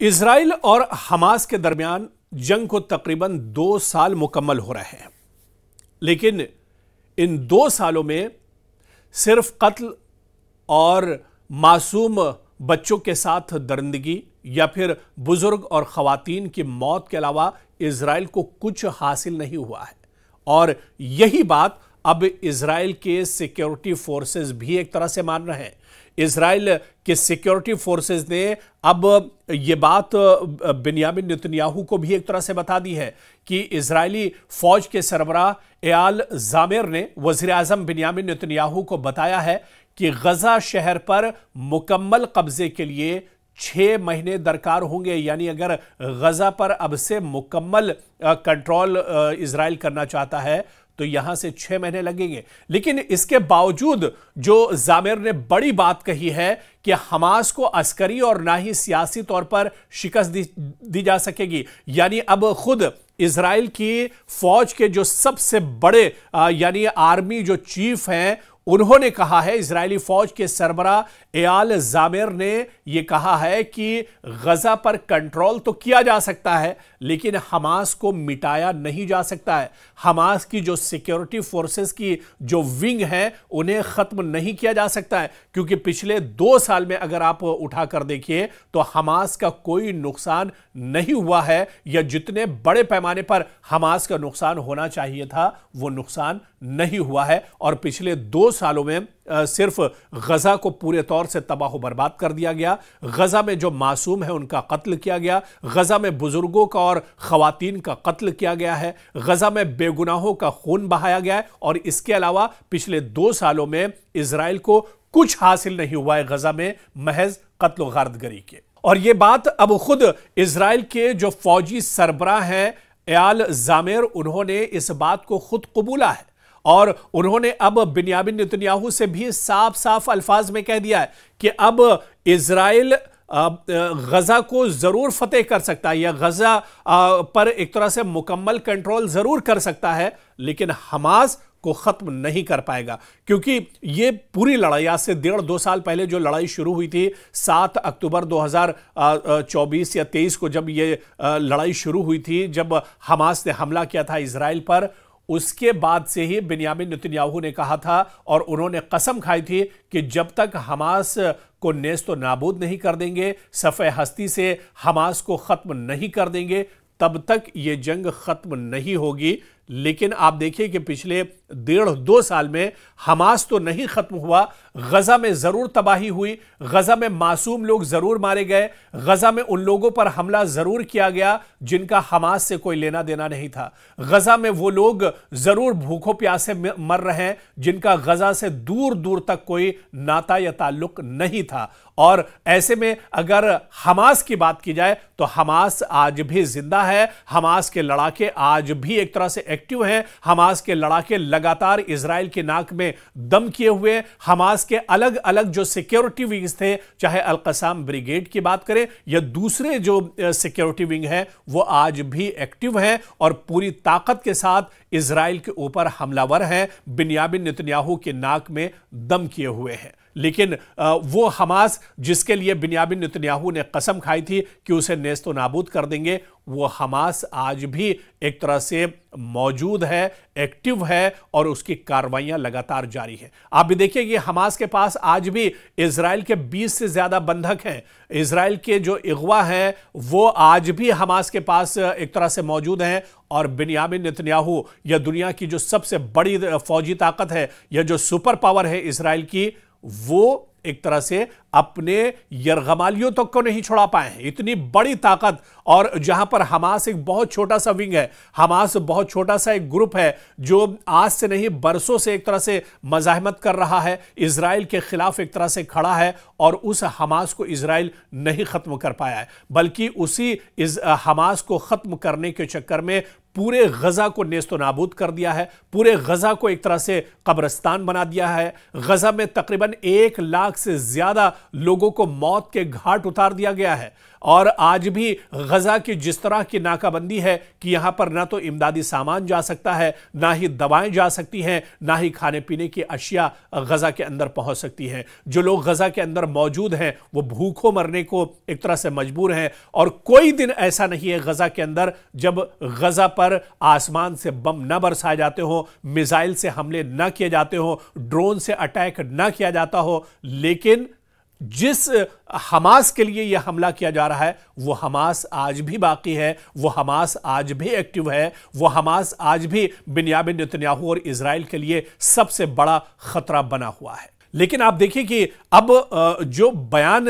Israel और Hamas के दरमियान जंग को तकरीबन 2 साल मुकम्मल हो रहे हैं, लेकिन इन 2 सालों में सिर्फ कत्ल और मासूम बच्चों के साथ दरिंदगी या फिर बुजुर्ग और खवातीन की मौत के अलावा इजराइल को कुछ हासिल नहीं हुआ है। और यही बात अब इजराइल के सिक्योरिटी फोर्सेस भी एक तरह से मान रहे हैं। इजराइल के सिक्योरिटी फोर्सेस ने अब यह बात बिन्यामिन नेतन्याहू को भी एक तरह से बता दी है कि इजरायली फौज के सरबराह एयाल ज़ामिर ने वज़ीर आज़म बिन्यामिन नेतन्याहू को बताया है कि गजा शहर पर मुकम्मल कब्जे के लिए 6 महीने दरकार होंगे। यानी अगर गजा पर अब से मुकम्मल कंट्रोल इजराइल करना चाहता है तो यहां से 6 महीने लगेंगे। लेकिन इसके बावजूद जो ज़ामिर ने बड़ी बात कही है कि हमास को अस्करी और ना ही सियासी तौर पर शिकस्त दी जा सकेगी। यानी अब खुद इजराइल की फौज के जो सबसे बड़े यानी आर्मी जो चीफ हैं उन्होंने कहा है, इजरायली फौज के सरबराह एयाल ज़ामिर ने यह कहा है कि गजा पर कंट्रोल तो किया जा सकता है लेकिन हमास को मिटाया नहीं जा सकता है। हमास की जो सिक्योरिटी फोर्सेस की जो विंग है उन्हें खत्म नहीं किया जा सकता है, क्योंकि पिछले 2 साल में अगर आप उठाकर देखिए तो हमास का कोई नुकसान नहीं हुआ है, या जितने बड़े पैमाने पर हमास का नुकसान होना चाहिए था वो नुकसान नहीं हुआ है। और पिछले 2 सालों में सिर्फ गजा को पूरे तौर से तबाह बर्बाद कर दिया गया। गजा में जो मासूम है उनका कत्ल किया गया, गजा में बुजुर्गों का और खवातीन का कत्ल किया गया है, गजा में बेगुनाहों का खून बहाया गया है। और इसके अलावा पिछले 2 सालों में इजराइल को कुछ हासिल नहीं हुआ है गजा में, महज कत्ल और गारदगरी के। और यह बात अब खुद इजराइल के जो फौजी सरबराह हैं एयाल ज़ामिर, उन्होंने इस बात को खुद कबूला है और उन्होंने अब बिन्यामिन नेतन्याहू से भी साफ साफ अल्फाज में कह दिया है कि अब इजराइल गजा को जरूर फतेह कर सकता है या गजा पर एक तरह से मुकम्मल कंट्रोल जरूर कर सकता है, लेकिन हमास को खत्म नहीं कर पाएगा। क्योंकि ये पूरी लड़ाई आज से 1.5-2 साल पहले जो लड़ाई शुरू हुई थी 7 अक्टूबर 2024 या 23 को जब ये लड़ाई शुरू हुई थी, जब हमास ने हमला किया था इजराइल पर, उसके बाद से ही बिन्यामिन नेतन्याहू ने कहा था और उन्होंने कसम खाई थी कि जब तक हमास को नेस्त नाबूद नहीं कर देंगे, सफ़े हस्ती से हमास को ख़त्म नहीं कर देंगे, तब तक ये जंग ख़त्म नहीं होगी। लेकिन आप देखिए कि पिछले 1.5-2 साल में हमास तो नहीं खत्म हुआ, गजा में जरूर तबाही हुई, गजा में मासूम लोग जरूर मारे गए, गजा में उन लोगों पर हमला जरूर किया गया जिनका हमास से कोई लेना देना नहीं था, गजा में वो लोग जरूर भूखों प्यासे मर रहे हैं जिनका गजा से दूर दूर तक कोई नाता या ताल्लुक नहीं था। और ऐसे में अगर हमास की बात की जाए तो हमास आज भी जिंदा है, हमास के लड़ाके आज भी एक तरह से एक्टिव हैं, हमास के लड़ाके लगातार इजराइल के नाक में दम किए हुए। हमास के अलग अलग जो सिक्योरिटी विंग्स थे, चाहे अल कसाम ब्रिगेड की बात करें या दूसरे जो सिक्योरिटी विंग हैं, वो आज भी एक्टिव हैं और पूरी ताकत के साथ इजराइल के ऊपर हमलावर हैं, बिन्यामिन नेतन्याहू के नाक में दम किए हुए हैं। लेकिन वो हमास जिसके लिए बिन्यामिन नेतन्याहू ने कसम खाई थी कि उसे नेस्तो नाबूद कर देंगे, वो हमास आज भी एक तरह से मौजूद है, एक्टिव है और उसकी कार्रवाइयां लगातार जारी हैं। आप भी देखिए कि हमास के पास आज भी इजराइल के 20 से ज्यादा बंधक हैं, इजराइल के जो अगवा हैं वो आज भी हमास के पास एक तरह से मौजूद हैं। और बिन्यामिन नेतन्याहू या दुनिया की जो सबसे बड़ी फौजी ताकत है या जो सुपर पावर है इजराइल की, वो एक तरह से अपने यरगमालियों तक को नहीं छोड़ा पाए हैं। इतनी बड़ी ताकत, और जहां पर हमास एक बहुत छोटा सा विंग है, हमास बहुत छोटा सा एक ग्रुप है जो आज से नहीं बरसों से एक तरह से मज़ाहमत कर रहा है, इजराइल के खिलाफ एक तरह से खड़ा है, और उस हमास को इजराइल नहीं खत्म कर पाया है, बल्कि उसी हमास को खत्म करने के चक्कर में पूरे गजा को नेस्तो नाबूद कर दिया है, पूरे गजा को एक तरह से कब्रिस्तान बना दिया है। गजा में तकरीबन 1 लाख से ज्यादा लोगों को मौत के घाट उतार दिया गया है। और आज भी गजा की जिस तरह की नाकाबंदी है कि यहां पर ना तो इमदादी सामान जा सकता है, ना ही दवाएं जा सकती हैं, ना ही खाने पीने की अशिया गजा के अंदर पहुंच सकती हैं। जो लोग गजा के अंदर मौजूद हैं वो भूखों मरने को एक तरह से मजबूर हैं। और कोई दिन ऐसा नहीं है गजा के अंदर जब गजा पर आसमान से बम न बरसाए जाते हो, मिसाइल से हमले न किए जाते हो, ड्रोन से अटैक न किया जाता हो। लेकिन जिस हमास के लिए यह हमला किया जा रहा है वो हमास आज भी बाकी है, वो हमास आज भी एक्टिव है, वो हमास आज भी बिन्यामिन नेतन्याहू और इजराइल के लिए सबसे बड़ा खतरा बना हुआ है। लेकिन आप देखिए कि अब जो बयान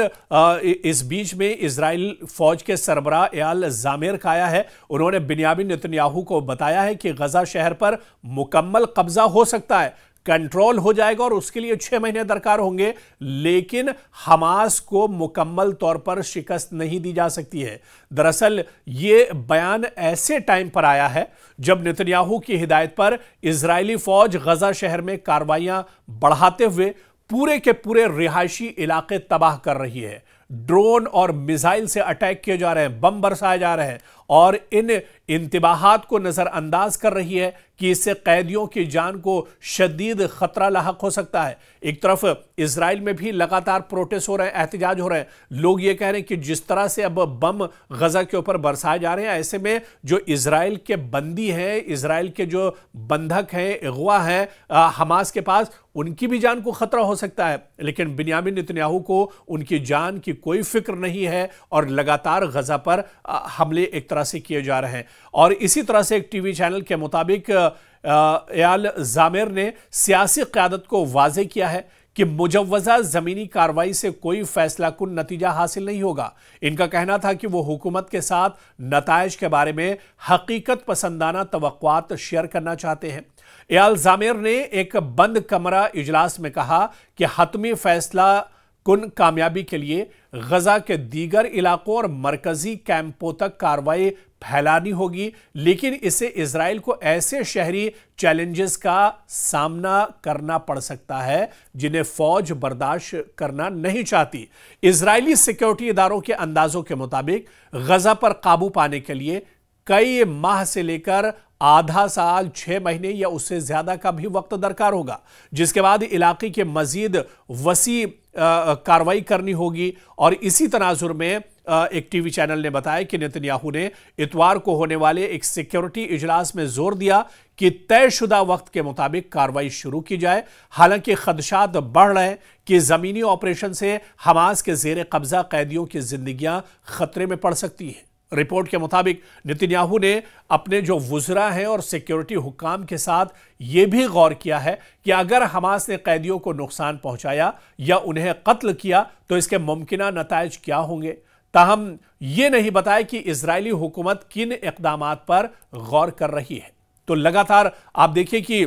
इस बीच में इजराइल फौज के सरबराह एयाल ज़ामेर का आया है, उन्होंने बिन्यामिन नेतन्याहू को बताया है कि गजा शहर पर मुकम्मल कब्जा हो सकता है, कंट्रोल हो जाएगा और उसके लिए 6 महीने दरकार होंगे, लेकिन हमास को मुकम्मल तौर पर शिकस्त नहीं दी जा सकती है। दरअसल यह बयान ऐसे टाइम पर आया है जब नेतन्याहू की हिदायत पर इजरायली फौज गजा शहर में कार्रवाइयां बढ़ाते हुए पूरे के पूरे रिहायशी इलाके तबाह कर रही है। ड्रोन और मिसाइल से अटैक किए जा रहे हैं, बम बरसाए जा रहे हैं और इन इंतबाहात को नजरअंदाज कर रही है कि इससे कैदियों की जान को शदीद खतरा लाहक हो सकता है। एक तरफ इजराइल में भी लगातार प्रोटेस्ट हो रहे हैं, एहतजाज हो रहे हैं। लोग ये कह रहे हैं कि जिस तरह से अब बम गजा के ऊपर बरसाए जा रहे हैं, ऐसे में जो इजराइल के बंदी हैं, इजराइल के जो बंधक हैं, अगवा हैं हमास के पास, उनकी भी जान को खतरा हो सकता है। लेकिन बिन्यामिन नेतन्याहू को उनकी जान की कोई फिक्र नहीं है और लगातार गजा पर हमले एक तरह से किए जा रहे हैं। और इसी तरह से एक टीवी चैनल के मुताबिक एयाल ज़ामेर ने सियासी क़यादत को वाज़ेह किया है कि मुजव्वज़ा ज़मीनी कार्रवाई से कोई फैसला कुन नतीजा हासिल नहीं होगा। इनका कहना था कि वो हुकूमत के साथ नताइज के बारे में हकीकत पसंदाना तवक्कुआत शेयर करना चाहते हैं। एयाल ज़ामेर ने एक बंद कमरा इजलास में कहा कि हतमी फैसला कुन कामयाबी के लिए गजा के दीगर इलाकों और मरकजी कैंपों तक कार्रवाई फैलानी होगी, लेकिन इसे इजराइल को ऐसे शहरी चैलेंजेस का सामना करना पड़ सकता है जिन्हें फौज बर्दाश्त करना नहीं चाहती। इजरायली सिक्योरिटी इदारों के अंदाजों के मुताबिक गजा पर काबू पाने के लिए कई माह से लेकर आधा साल, 6 महीने या उससे ज्यादा का भी वक्त दरकार होगा, जिसके बाद इलाके के मजीद वसी कार्रवाई करनी होगी। और इसी तनाजुर में एक टीवी चैनल ने बताया कि नेतन्याहू ने इतवार को होने वाले एक सिक्योरिटी इजलास में जोर दिया कि तयशुदा वक्त के मुताबिक कार्रवाई शुरू की जाए। हालांकि खदशात बढ़ रहे हैं कि जमीनी ऑपरेशन से हमास के जेर कब्जा कैदियों की जिंदगियां खतरे में पड़ सकती हैं। रिपोर्ट के मुताबिक नेतन्याहू ने अपने जो वुज़रा हैं और सिक्योरिटी हुक्काम के साथ यह भी गौर किया है कि अगर हमास ने कैदियों को नुकसान पहुंचाया या उन्हें कत्ल किया तो इसके मुमकिना नताइज क्या होंगे। ताहम यह नहीं बताया कि इजरायली हुकूमत किन इक़दामात पर गौर कर रही है। तो लगातार आप देखिए कि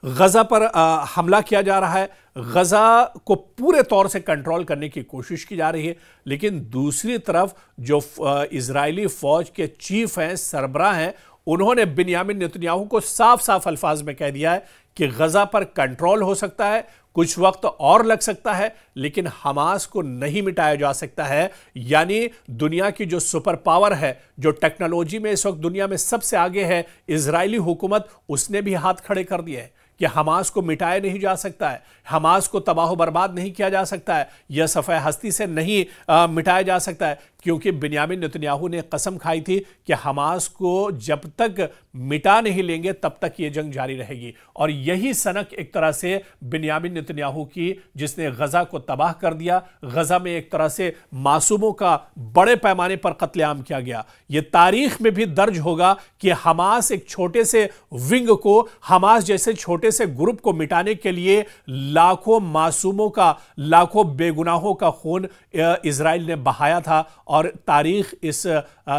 गजा पर हमला किया जा रहा है, गजा को पूरे तौर से कंट्रोल करने की कोशिश की जा रही है, लेकिन दूसरी तरफ जो इजरायली फौज के चीफ हैं, सरबराह हैं, उन्होंने बिन्यामिन नेतन्याहू को साफ साफ अल्फाज में कह दिया है कि गजा पर कंट्रोल हो सकता है, कुछ वक्त और लग सकता है, लेकिन हमास को नहीं मिटाया जा सकता है। यानी दुनिया की जो सुपर पावर है, जो टेक्नोलॉजी में इस वक्त दुनिया में सबसे आगे है, इजरायली हुकूमत, उसने भी हाथ खड़े कर दिए हैं कि हमास को मिटाया नहीं जा सकता है, हमास को तबाह बर्बाद नहीं किया जा सकता है, यह सफ़े हस्ती से नहीं मिटाया जा सकता है, क्योंकि बिन्यामिन नेतन्याहू ने कसम खाई थी कि हमास को जब तक मिटा नहीं लेंगे तब तक यह जंग जारी रहेगी। और यही सनक एक तरह से बिन्यामिन नेतन्याहू की, जिसने गजा को तबाह कर दिया। गजा में एक तरह से मासूमों का बड़े पैमाने पर कत्लेआम किया गया। यह तारीख में भी दर्ज होगा कि हमास एक छोटे से विंग को, हमास जैसे छोटे से ग्रुप को मिटाने के लिए लाखों मासूमों का, लाखों बेगुनाहों का खून इजराइल ने बहाया था। और तारीख इस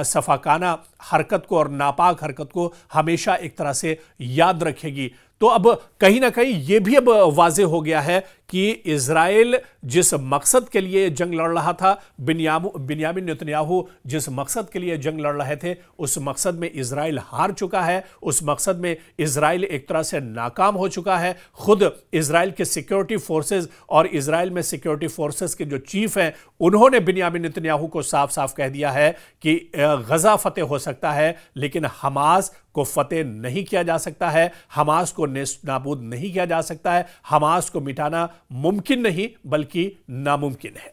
सफाकाना हरकत को और नापाक हरकत को हमेशा एक तरह से याद रखेगी। तो अब कहीं ना कहीं यह भी अब वाज़ेह हो गया है कि इजराइल जिस मकसद के लिए जंग लड़ रहा था, बिन्यामिन नेतन्याहू जिस मकसद के लिए जंग लड़ रहे थे, उस मकसद में इजराइल हार चुका है। उस मकसद में इजराइल एक तरह से नाकाम हो चुका है। खुद इजराइल के सिक्योरिटी फोर्सेस और इजराइल में सिक्योरिटी फोर्सेस के जो चीफ हैं, उन्होंने बिन्यामिन नेतन्याहू को साफ साफ कह दिया है कि गजा फतेह हो सकता है, लेकिन हमास को फतेह नहीं किया जा सकता है, हमास को नेस्तनाबूद नहीं किया जा सकता है, हमास को मिटाना मुमकिन नहीं बल्कि नामुमकिन है।